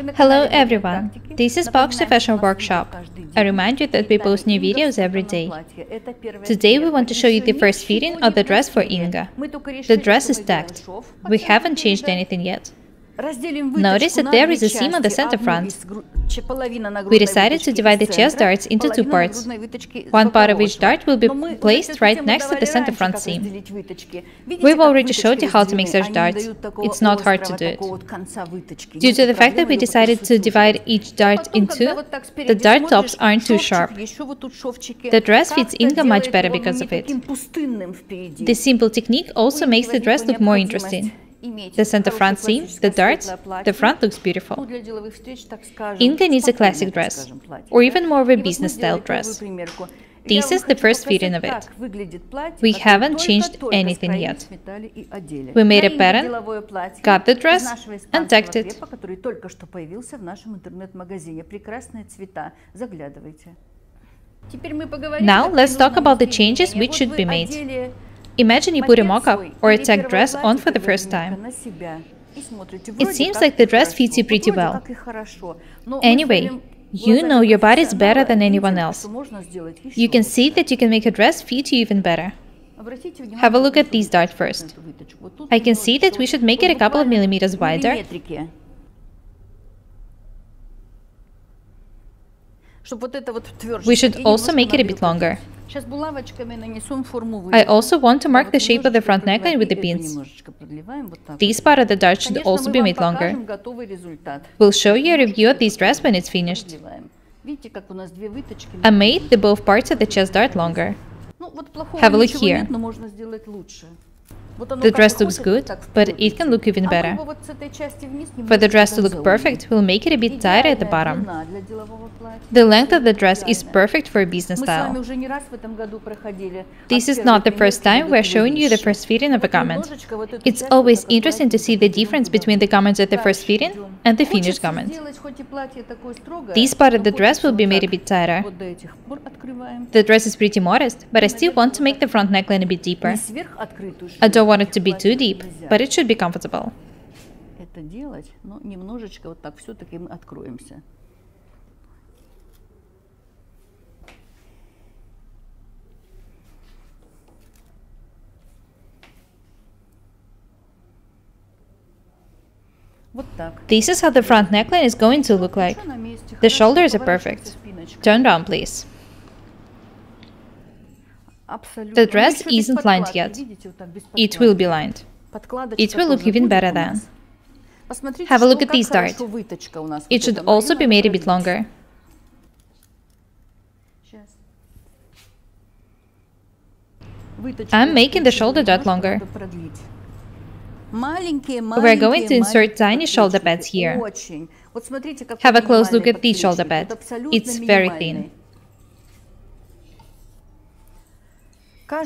Hello everyone, this is Box to Fashion Workshop. I remind you that we post new videos every day. Today we want to show you the first fitting of the dress for Inga. The dress is tacked. We haven't changed anything yet. Notice that there is a seam on the center front. We decided to divide the chest darts into two parts. One part of each dart will be placed right next to the center front seam. We've already showed you how to make such darts. It's not hard to do it. Due to the fact that we decided to divide each dart in two, the dart tops aren't too sharp. The dress fits Inga much better because of it. This simple technique also makes the dress look more interesting. The center front seam, the darts, the front looks beautiful. Inga needs a classic dress, or even more of a business-style dress. This is the first fitting of it. We haven't changed anything yet. We made a pattern, cut the dress, and tacked it. Now let's talk about the changes which should be made. Imagine you put a mock-up or a tacked dress on for the first time. It seems like the dress fits you pretty well. Anyway, you know your body is better than anyone else. You can see that you can make a dress fit you even better. Have a look at these darts first. I can see that we should make it a couple of millimeters wider. We should also make it a bit longer. I also want to mark the shape of the front neckline with the pins. This part of the dart should also be made longer. We'll show you a review of this dress when it's finished. I made the both parts of the chest dart longer. Have a look here. The dress looks good, but it can look even better. For the dress to look perfect, we'll make it a bit tighter at the bottom. The length of the dress is perfect for a business style. This is not the first time we're showing you the first fitting of a garment. It's always interesting to see the difference between the garments at the first fitting and the finished garment. This part of the dress will be made a bit tighter. The dress is pretty modest, but I still want to make the front neckline a bit deeper. I don't want it to be too deep, but it should be comfortable. This is how the front neckline is going to look like. The shoulders are perfect. Turn around, please. The dress isn't lined yet. It will be lined. It will look even better then. Have a look at this dart. It should also be made a bit longer. I'm making the shoulder dart longer. We're going to insert tiny shoulder pads here. Have a close look at this shoulder pad. It's very thin.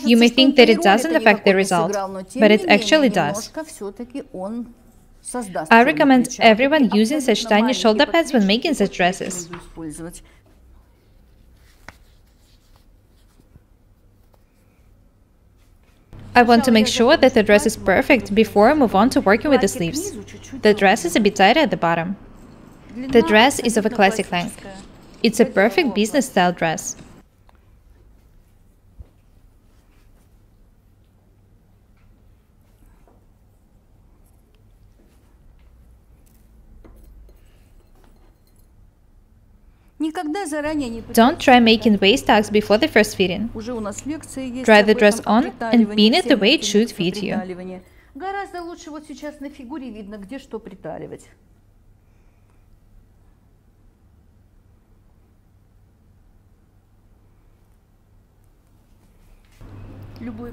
You may think that it doesn't affect the result, but it actually does. I recommend everyone using such tiny shoulder pads when making such dresses. I want to make sure that the dress is perfect before I move on to working with the sleeves. The dress is a bit tighter at the bottom. The dress is of a classic length. It's a perfect business-style dress. Don't try making waist tucks before the first fitting. Try the dress on and pin it the way it should fit you.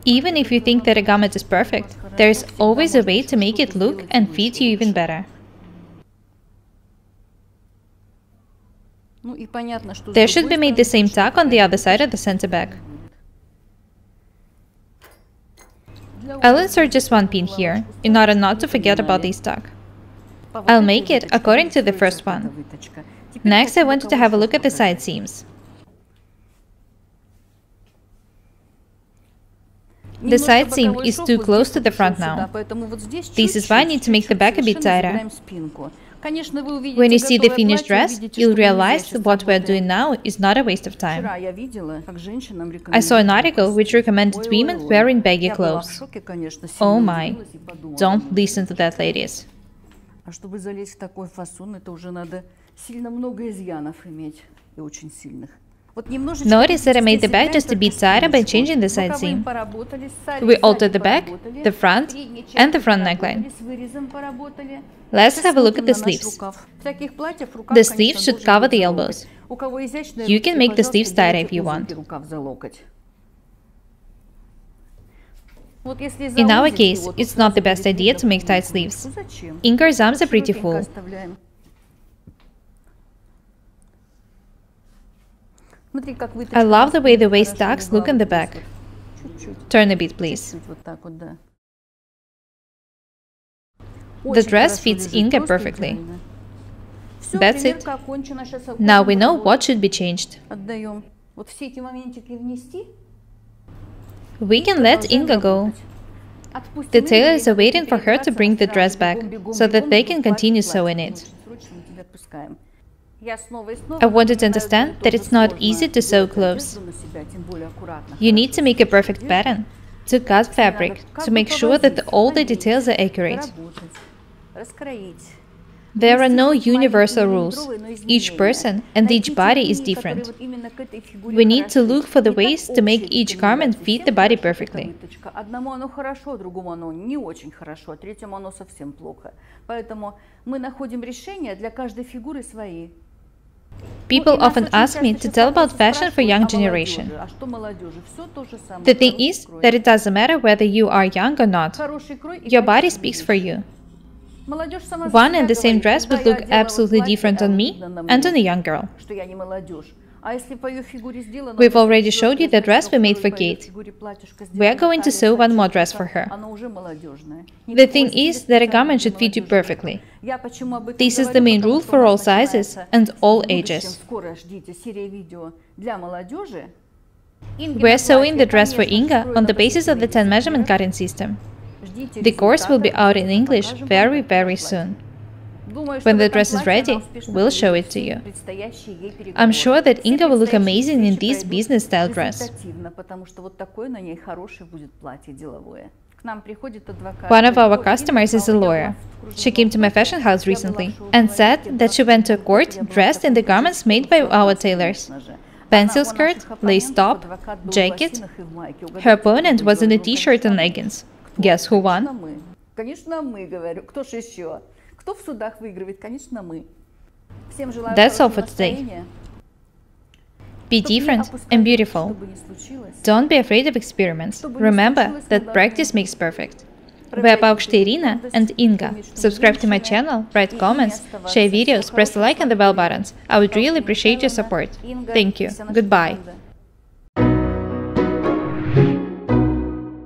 Even if you think that a garment is perfect, there is always a way to make it look and fit you even better. There should be made the same tuck on the other side of the center back. I'll insert just one pin here, in order not to forget about this tuck. I'll make it according to the first one. Next, I wanted to have a look at the side seams. The side seam is too close to the front now. This is why I need to make the back a bit tighter. When you see the finished dress, you'll realize that what we're doing now is not a waste of time. I saw an article which recommended women wearing baggy clothes. Oh my, don't listen to that, ladies. Notice that I made the back just a bit tighter by changing the side seam. We altered the back, the front, and the front neckline. Let's have a look at the sleeves. The sleeves should cover the elbows. You can make the sleeves tighter if you want. In our case, it's not the best idea to make tight sleeves. Inga's arms are pretty full. I love the way the waist tucks look on the back. Turn a bit, please. The dress fits Inga perfectly. That's it. Now we know what should be changed. We can let Inga go. The tailors are waiting for her to bring the dress back, so that they can continue sewing it. I wanted to understand that it's not easy to sew clothes. You need to make a perfect pattern, to cut fabric, to make sure that all the details are accurate. There are no universal rules. Each person and each body is different. We need to look for the ways to make each garment fit the body perfectly. People often ask me to tell about fashion for young generation. The thing is that it doesn't matter whether you are young or not. Your body speaks for you. One and the same dress would look absolutely different on me and on a young girl. We've already showed you the dress we made for Kate. We are going to sew one more dress for her. The thing is that a garment should fit you perfectly. This is the main rule for all sizes and all ages. We are sewing the dress for Inga on the basis of the 10 measurement cutting system. The course will be out in English very soon. When the dress is ready, we'll show it to you. I'm sure that Inga will look amazing in this business-style dress. One of our customers is a lawyer. She came to my fashion house recently and said that she went to court dressed in the garments made by our tailors. Pencil skirt, lace top, jacket. Her opponent was in a t-shirt and leggings. Guess who won? That's all for today. Be different and beautiful. Don't be afraid of experiments. Remember that practice makes perfect. We are tacked Irina and Inga. Subscribe to my channel, write comments, share videos, press the like and the bell buttons. I would really appreciate your support. Thank you. Goodbye.